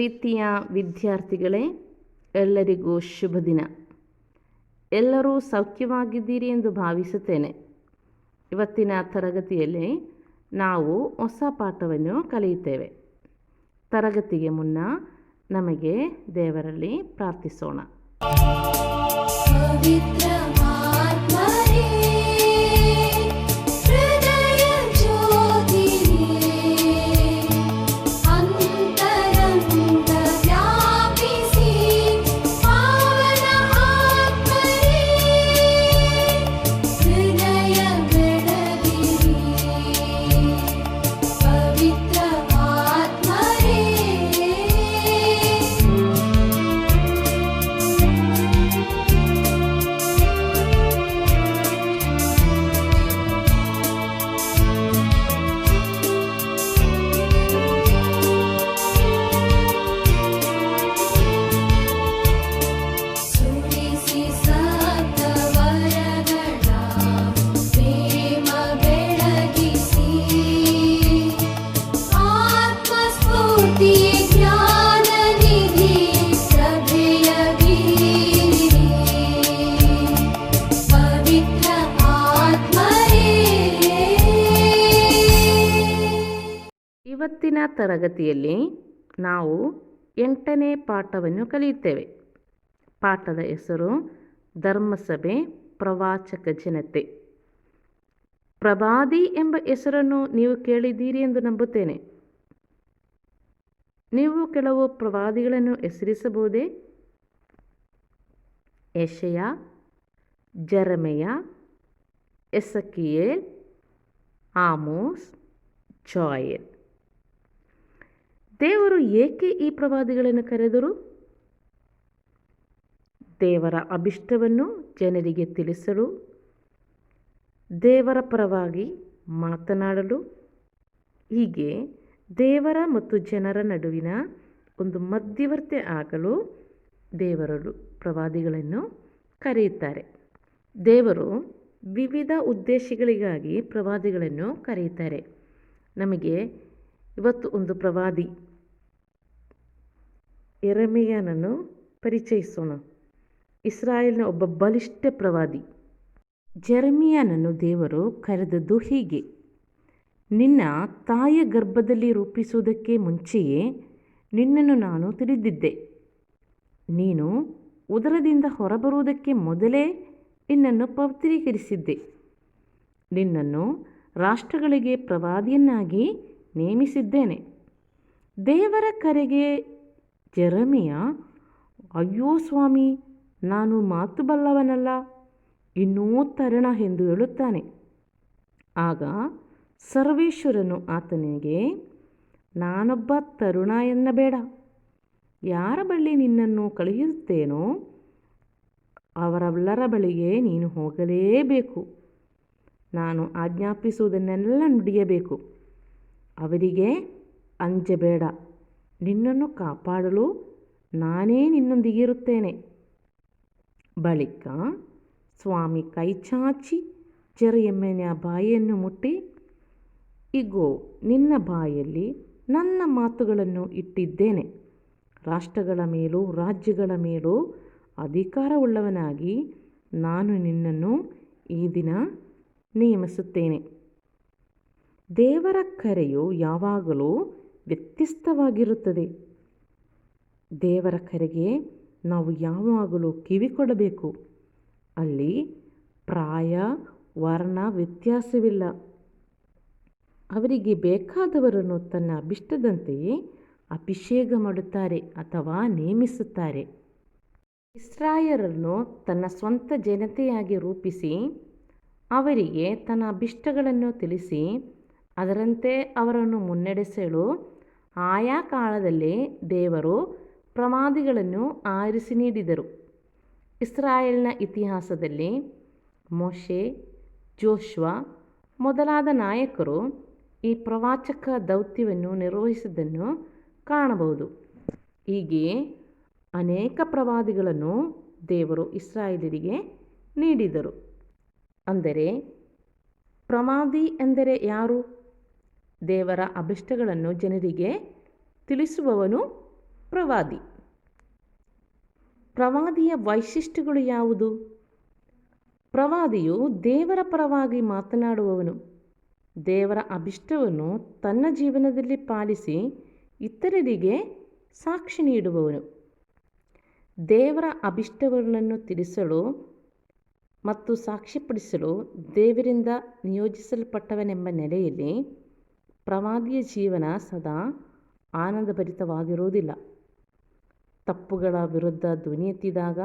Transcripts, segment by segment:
ಪ್ರೀತಿಯ ವಿದ್ಯಾರ್ಥಿಗಳೇ, ಎಲ್ಲರಿಗೂ ಶುಭ ದಿನ. ಎಲ್ಲರೂ ಸೌಖ್ಯವಾಗಿದ್ದೀರಿ ಎಂದು ಭಾವಿಸುತ್ತೇನೆ. ಇವತ್ತಿನ ತರಗತಿಯಲ್ಲಿ ನಾವು ಹೊಸ ಪಾಠವನ್ನು ಕಲಿಯುತ್ತೇವೆ. ತರಗತಿಗೆ ಮುನ್ನ ನಮಗೆ ದೇವರಲ್ಲಿ ಪ್ರಾರ್ಥಿಸೋಣ. ಇವತ್ತಿನ ತರಗತಿಯಲ್ಲಿ ನಾವು 8ನೇ ಪಾಠವನ್ನು ಕಲಿಯುತ್ತೇವೆ. ಪಾಠದ ಹೆಸರು ಧರ್ಮಸಭೆ ಪ್ರವಾಚಕ ಜನತೆ. ಪ್ರವಾದಿ ಎಂಬ ಹೆಸರನ್ನು ನೀವು ಕೇಳಿದ್ದೀರಿ ಎಂದು ನಂಬುತ್ತೇನೆ. ನೀವು ಕೆಲವು ಪ್ರವಾದಿಗಳನ್ನು ಹೆಸರಿಸಬಹುದೇ? ಯೆಶಯ, ಜೆರೆಮೀಯ, ಎಸೆಕಿಯೇಲ್, ಆಮೋಸ್, ಜೋಯಲ್. ದೇವರು ಏಕೆ ಈ ಪ್ರವಾದಿಗಳನ್ನು ಕರೆದರು? ದೇವರ ಅಭಿಷ್ಟವನ್ನು ಜನರಿಗೆ ತಿಳಿಸಲು, ದೇವರ ಪರವಾಗಿ ಮಾತನಾಡಲು, ಹೀಗೆ ದೇವರ ಮತ್ತು ಜನರ ನಡುವಿನ ಒಂದು ಮಧ್ಯವರ್ತಿ ಆಗಲು ದೇವರು ಪ್ರವಾದಿಗಳನ್ನು ಕರೆಯುತ್ತಾರೆ. ದೇವರು ವಿವಿಧ ಉದ್ದೇಶಗಳಿಗಾಗಿ ಪ್ರವಾದಿಗಳನ್ನು ಕರೆಯುತ್ತಾರೆ. ನಮಗೆ ಇವತ್ತು ಒಂದು ಪ್ರವಾದಿ ಯೆರೆಮೀಯನನ್ನು ಪರಿಚಯಿಸೋಣ. ಇಸ್ರಾಯೇಲ್ನ ಒಬ್ಬ ಬಲಿಷ್ಠ ಪ್ರವಾದಿ. ಜೆರೆಮೀಯನನ್ನು ದೇವರು ಕರೆದದ್ದು ಹೀಗೆ: ನಿನ್ನ ತಾಯಿಯ ಗರ್ಭದಲ್ಲಿ ರೂಪಿಸುವುದಕ್ಕೆ ಮುಂಚೆಯೇ ನಿನ್ನನ್ನು ನಾನು ತಿಳಿದಿದ್ದೆ. ನೀನು ಉದರದಿಂದ ಹೊರಬರುವುದಕ್ಕೆ ಮೊದಲೇ ನಿನ್ನನ್ನು ಪವಿತ್ರೀಕರಿಸಿದ್ದೆ. ನಿನ್ನನ್ನು ರಾಷ್ಟ್ರಗಳಿಗೆ ಪ್ರವಾದಿಯನ್ನಾಗಿ ನೇಮಿಸಿದ್ದೇನೆ. ದೇವರ ಕರೆಗೆ ಜೆರೆಮೀಯ, ಅಯ್ಯೋ ಸ್ವಾಮಿ, ನಾನು ಮಾತು ಬಲ್ಲವನಲ್ಲ, ಇನ್ನೂ ತರುಣ ಎಂದು ಹೇಳುತ್ತಾನೆ. ಆಗ ಸರ್ವೇಶ್ವರನು ಆತನಿಗೆ, ನಾನೊಬ್ಬ ತರುಣ ಎನ್ನಬೇಡ. ಯಾರ ಬಳಿ ನಿನ್ನನ್ನು ಕಳುಹಿಸುತ್ತೇನೋ ಅವರೆಲ್ಲರ ಬಳಿಗೆ ನೀನು ಹೋಗಲೇಬೇಕು. ನಾನು ಆಜ್ಞಾಪಿಸುವುದನ್ನೆಲ್ಲ ನುಡಿಯಬೇಕು. ಅವರಿಗೆ ಅಂಜಬೇಡ. ನಿನ್ನನ್ನು ಕಾಪಾಡಲು ನಾನೇ ನಿನ್ನೊಂದಿಗಿರುತ್ತೇನೆ. ಬಳಿಕ ಸ್ವಾಮಿ ಕೈಚಾಚಿ ಜೆರೆಮೀಯನ ಬಾಯಿಯನ್ನು ಮುಟ್ಟಿ, ಇಗೋ, ನಿನ್ನ ಬಾಯಲ್ಲಿ ನನ್ನ ಮಾತುಗಳನ್ನು ಇಟ್ಟಿದ್ದೇನೆ. ರಾಷ್ಟ್ರಗಳ ಮೇಲೂ ರಾಜ್ಯಗಳ ಮೇಲೂ ಅಧಿಕಾರವುಳ್ಳವನಾಗಿ ನಾನು ನಿನ್ನನ್ನು ಈ ದಿನ ನೇಮಿಸುತ್ತೇನೆ. ದೇವರ ಕರೆಯು ಯಾವಾಗಲೂ ವ್ಯತ್ಯಸ್ತವಾಗಿರುತ್ತದೆ. ದೇವರ ಕರೆಗೆ ನಾವು ಯಾವಾಗಲೂ ಕಿವಿ ಕೊಡಬೇಕು. ಅಲ್ಲಿ ಪ್ರಾಯ, ವರ್ಣ ವ್ಯತ್ಯಾಸವಿಲ್ಲ. ಅವರಿಗೆ ಬೇಕಾದವರನ್ನು ತನ್ನ ಅಭಿಷ್ಟದಂತೆಯೇ ಅಭಿಷೇಕ ಮಾಡುತ್ತಾರೆ ಅಥವಾ ನೇಮಿಸುತ್ತಾರೆ. ಇಸ್ರಾಯೇಲರನ್ನು ತನ್ನ ಸ್ವಂತ ಜನತೆಯಾಗಿ ರೂಪಿಸಿ ಅವರಿಗೆ ತನ್ನ ಅಭಿಷ್ಟಗಳನ್ನು ತಿಳಿಸಿ ಅದರಂತೆ ಅವರನ್ನು ಮುನ್ನಡೆಸಲು ಆಯಾ ಕಾಲದಲ್ಲಿ ದೇವರು ಪ್ರವಾದಿಗಳನ್ನು ಆರಿಸಿ ನೀಡಿದರು. ಇಸ್ರಾಯೇಲ್ನ ಇತಿಹಾಸದಲ್ಲಿ ಮೋಶೆ, ಜೋಶುವ ಮೊದಲಾದ ನಾಯಕರು ಈ ಪ್ರವಾಚಕ ದೌತ್ಯವನ್ನು ನಿರ್ವಹಿಸಿದ್ದನ್ನು ಕಾಣಬಹುದು. ಹೀಗೆ ಅನೇಕ ಪ್ರವಾದಿಗಳನ್ನು ದೇವರು ಇಸ್ರಾಯೇಲರಿಗೆ ನೀಡಿದರು. ಅಂದರೆ ಪ್ರವಾದಿ ಎಂದರೆ ಯಾರು? ದೇವರ ಅಭಿಷ್ಟಗಳನ್ನು ಜನರಿಗೆ ತಿಳಿಸುವವನು ಪ್ರವಾದಿ. ಪ್ರವಾದಿಯ ವೈಶಿಷ್ಟ್ಯಗಳು ಯಾವುದು? ಪ್ರವಾದಿಯು ದೇವರ ಪರವಾಗಿ ಮಾತನಾಡುವವನು. ದೇವರ ಅಭಿಷ್ಟವನ್ನು ತನ್ನ ಜೀವನದಲ್ಲಿ ಪಾಲಿಸಿ ಇತರರಿಗೆ ಸಾಕ್ಷಿ ನೀಡುವವನು. ದೇವರ ಅಭಿಷ್ಟವನ್ನು ತಿಳಿಸಲು ಮತ್ತು ಸಾಕ್ಷಿಪಡಿಸಲು ದೇವರಿಂದ ನಿಯೋಜಿಸಲ್ಪಟ್ಟವನೆಂಬ ನೆಲೆಯಲ್ಲಿ ಪ್ರವಾದಿಯ ಜೀವನ ಸದಾ ಆನಂದಭರಿತವಾಗಿರುವುದಿಲ್ಲ. ತಪ್ಪುಗಳ ವಿರುದ್ಧ ಧ್ವನಿ ಎತ್ತಿದಾಗ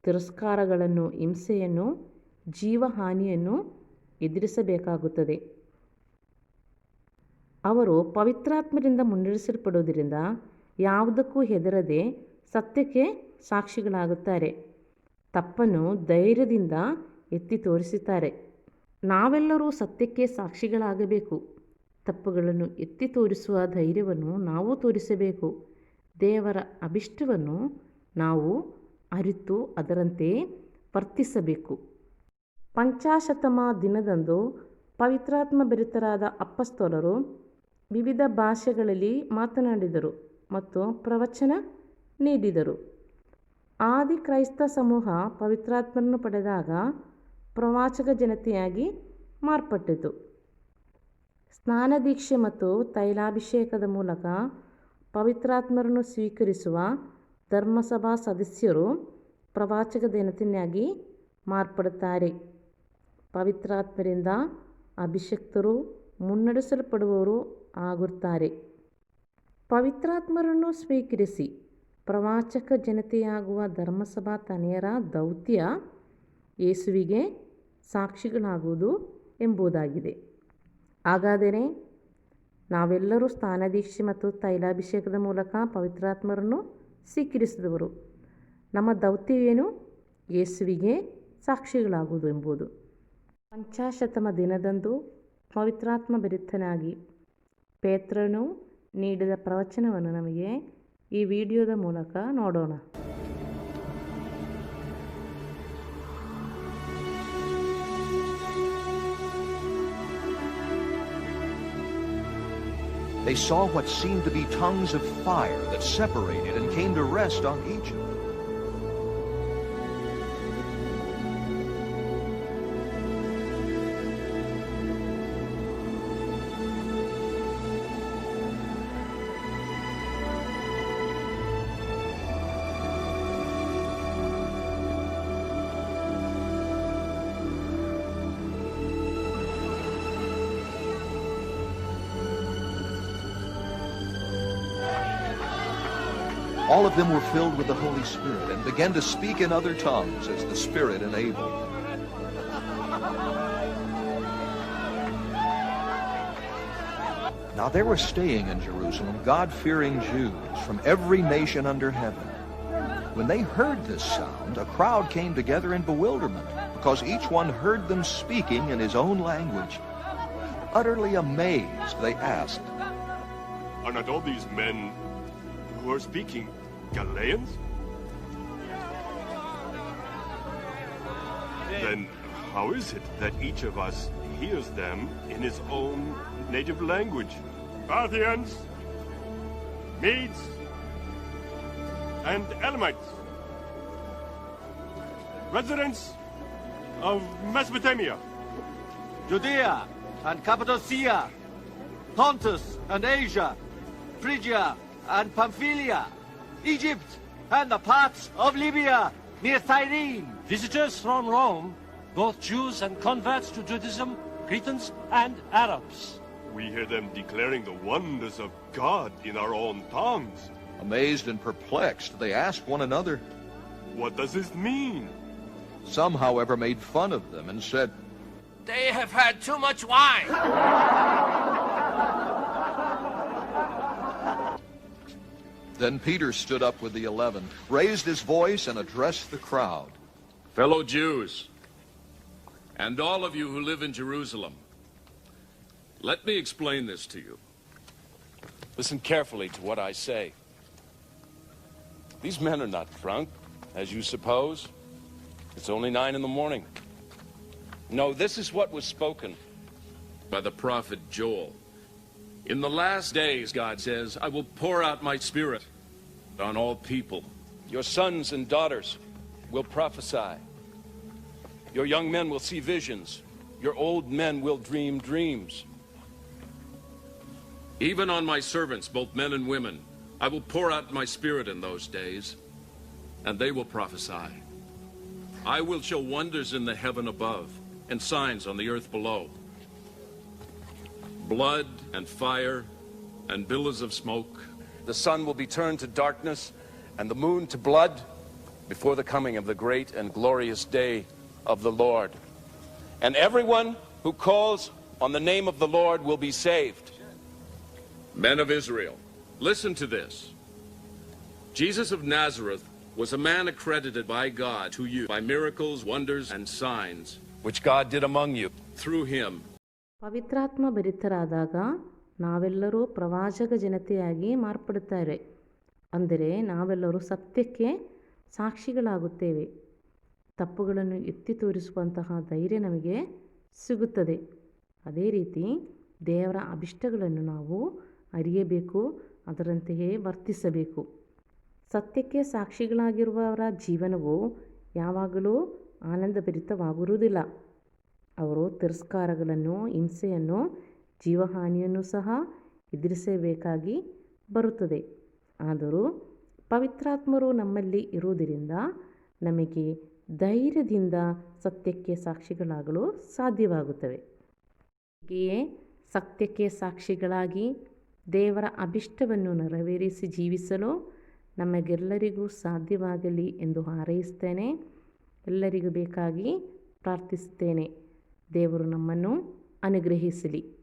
ತಿರಸ್ಕಾರಗಳನ್ನು, ಹಿಂಸೆಯನ್ನು, ಜೀವಹಾನಿಯನ್ನು ಎದುರಿಸಬೇಕಾಗುತ್ತದೆ. ಅವರು ಪವಿತ್ರಾತ್ಮರಿಂದ ಮುನ್ನಡೆಸಲ್ಪಡುವುದರಿಂದ ಯಾವುದಕ್ಕೂ ಹೆದರದೆ ಸತ್ಯಕ್ಕೆ ಸಾಕ್ಷಿಗಳಾಗುತ್ತಾರೆ. ತಪ್ಪನ್ನು ಧೈರ್ಯದಿಂದ ಎತ್ತಿ ತೋರಿಸುತ್ತಾರೆ. ನಾವೆಲ್ಲರೂ ಸತ್ಯಕ್ಕೆ ಸಾಕ್ಷಿಗಳಾಗಬೇಕು. ತಪ್ಪುಗಳನ್ನು ಎತ್ತಿ ತೋರಿಸುವ ಧೈರ್ಯವನ್ನು ನಾವು ತೋರಿಸಬೇಕು. ದೇವರ ಅಭಿಷ್ಟವನ್ನು ನಾವು ಅರಿತು ಅದರಂತೆ ವರ್ತಿಸಬೇಕು. ಪಂಚಾಶತಮ ದಿನದಂದು ಪವಿತ್ರಾತ್ಮ ಭರಿತರಾದ ಅಪೊಸ್ತಲರು ವಿವಿಧ ಭಾಷೆಗಳಲ್ಲಿ ಮಾತನಾಡಿದರು ಮತ್ತು ಪ್ರವಚನ ನೀಡಿದರು. ಆದಿ ಕ್ರೈಸ್ತ ಸಮೂಹ ಪವಿತ್ರಾತ್ಮರನ್ನು ಪಡೆದಾಗ ಪ್ರವಾಚಕ ಜನತೆಯಾಗಿ ಮಾರ್ಪಟ್ಟಿತು. ಸ್ನಾನದೀಕ್ಷೆ ಮತ್ತು ತೈಲಾಭಿಷೇಕದ ಮೂಲಕ ಪವಿತ್ರಾತ್ಮರನ್ನು ಸ್ವೀಕರಿಸುವ ಧರ್ಮಸಭಾ ಸದಸ್ಯರು ಪ್ರವಾಚಕ ಜನತೆಯಾಗಿ ಮಾರ್ಪಡುತ್ತಾರೆ. ಪವಿತ್ರಾತ್ಮರಿಂದ ಅಭಿಷಕ್ತರು ಮುನ್ನಡೆಸಲ್ಪಡುವವರು ಆಗುತ್ತಾರೆ. ಪವಿತ್ರಾತ್ಮರನ್ನು ಸ್ವೀಕರಿಸಿ ಪ್ರವಾಚಕ ಜನತೆಯಾಗುವ ಧರ್ಮಸಭಾ ತನೆಯರ ದೌತ್ಯ ಯೇಸುವಿಗೆ ಸಾಕ್ಷಿಗಳಾಗುವುದು ಎಂಬುದಾಗಿದೆ. ಹಾಗಾದರೆ ನಾವೆಲ್ಲರೂ ಸ್ನಾನದೀಕ್ಷೆ ಮತ್ತು ತೈಲಾಭಿಷೇಕದ ಮೂಲಕ ಪವಿತ್ರಾತ್ಮರನ್ನು ಸ್ವೀಕರಿಸಿದವರು. ನಮ್ಮ ದೌತ್ಯವೇನು? ಯೇಸುವಿಗೆ ಸಾಕ್ಷಿಗಳಾಗುವುದು ಎಂಬುದು. ಪಂಚಾಶತಮ ದಿನದಂದು ಪವಿತ್ರಾತ್ಮ ಭರಿತನಾಗಿ ಪೇತ್ರನು ನೀಡಿದ ಪ್ರವಚನವನ್ನು ನಮಗೆ ಈ ವಿಡಿಯೋದ ಮೂಲಕ ನೋಡೋಣ. They saw what seemed to be tongues of fire that separated and came to rest on each of them. All of them were filled with the Holy Spirit and began to speak in other tongues as the Spirit enabled. Now there were staying in Jerusalem God-fearing Jews from every nation under heaven. When they heard this sound, a crowd came together in bewilderment, because each one heard them speaking in his own language. Utterly amazed, they asked, "Are not all these men who are speaking Galileans? Then how is it that each of us hears them in his own native language? Parthians, Medes, and Elamites, residents of Mesopotamia, Judea and Cappadocia, Pontus and Asia, Phrygia and Pamphylia, Egypt and the parts of Libya near Cyrene, visitors from Rome, both Jews and converts to Judaism, Cretans and Arabs. We hear them declaring the wonders of God in our own tongues." Amazed and perplexed, they asked one another. "What does this mean?" Some, however, made fun of them and said, "They have had too much wine." Then Peter stood up with the 11, raised his voice, and addressed the crowd. "Fellow Jews, and all of you who live in Jerusalem, let me explain this to you. Listen carefully to what I say. These men are not drunk, as you suppose. It's only 9 in the morning. No, this is what was spoken by the prophet Joel. In the last days, God says, I will pour out my spirit on all people. Your sons and daughters will prophesy. Your young men will see visions. Your old men will dream dreams. Even on my servants, both men and women, I will pour out my spirit in those days, and they will prophesy. I will show wonders in the heaven above and signs on the earth below. Blood and fire and billows of smoke. The sun will be turned to darkness and the moon to blood before the coming of the great and glorious day of the Lord. And everyone who calls on the name of the Lord will be saved. Men of Israel, listen to this. Jesus of Nazareth was a man accredited by God to you by miracles, wonders, and signs, which God did among you. Through him. ಪವಿತ್ರಾತ್ಮ ಭರಿತರಾದಾಗ ನಾವೆಲ್ಲರೂ ಪ್ರವಾಚಕ ಜನತೆಯಾಗಿ ಮಾರ್ಪಡುತ್ತಾರೆ. ಅಂದರೆ ನಾವೆಲ್ಲರೂ ಸತ್ಯಕ್ಕೆ ಸಾಕ್ಷಿಗಳಾಗುತ್ತೇವೆ. ತಪ್ಪುಗಳನ್ನು ಎತ್ತಿ ತೋರಿಸುವಂತಹ ಧೈರ್ಯ ನಮಗೆ ಸಿಗುತ್ತದೆ. ಅದೇ ರೀತಿ ದೇವರ ಅಭಿಷ್ಟಗಳನ್ನು ನಾವು ಅರಿಯಬೇಕು, ಅದರಂತೆಯೇ ವರ್ತಿಸಬೇಕು. ಸತ್ಯಕ್ಕೆ ಸಾಕ್ಷಿಗಳಾಗಿರುವವರ ಜೀವನವು ಯಾವಾಗಲೂ ಆನಂದಭರಿತವಾಗಿರುವುದಿಲ್ಲ. ಅವರು ತಿರಸ್ಕಾರಗಳನ್ನು, ಹಿಂಸೆಯನ್ನು, ಜೀವಹಾನಿಯನ್ನು ಸಹ ಎದುರಿಸಬೇಕಾಗಿ ಬರುತ್ತದೆ. ಆದರೂ ಪವಿತ್ರಾತ್ಮರು ನಮ್ಮಲ್ಲಿ ಇರುವುದರಿಂದ ನಮಗೆ ಧೈರ್ಯದಿಂದ ಸತ್ಯಕ್ಕೆ ಸಾಕ್ಷಿಗಳಾಗಲು ಸಾಧ್ಯವಾಗುತ್ತವೆ. ಹೀಗೆಯೇ ಸತ್ಯಕ್ಕೆ ಸಾಕ್ಷಿಗಳಾಗಿ ದೇವರ ಅಭಿಷ್ಟವನ್ನು ನೆರವೇರಿಸಿ ಜೀವಿಸಲು ನಮಗೆಲ್ಲರಿಗೂ ಸಾಧ್ಯವಾಗಲಿ ಎಂದು ಹಾರೈಸುತ್ತೇನೆ. ಎಲ್ಲರಿಗೂ ಬೇಕಾಗಿ ಪ್ರಾರ್ಥಿಸುತ್ತೇನೆ. ದೇವರು ನಮ್ಮನ್ನು ಅನುಗ್ರಹಿಸಲಿ.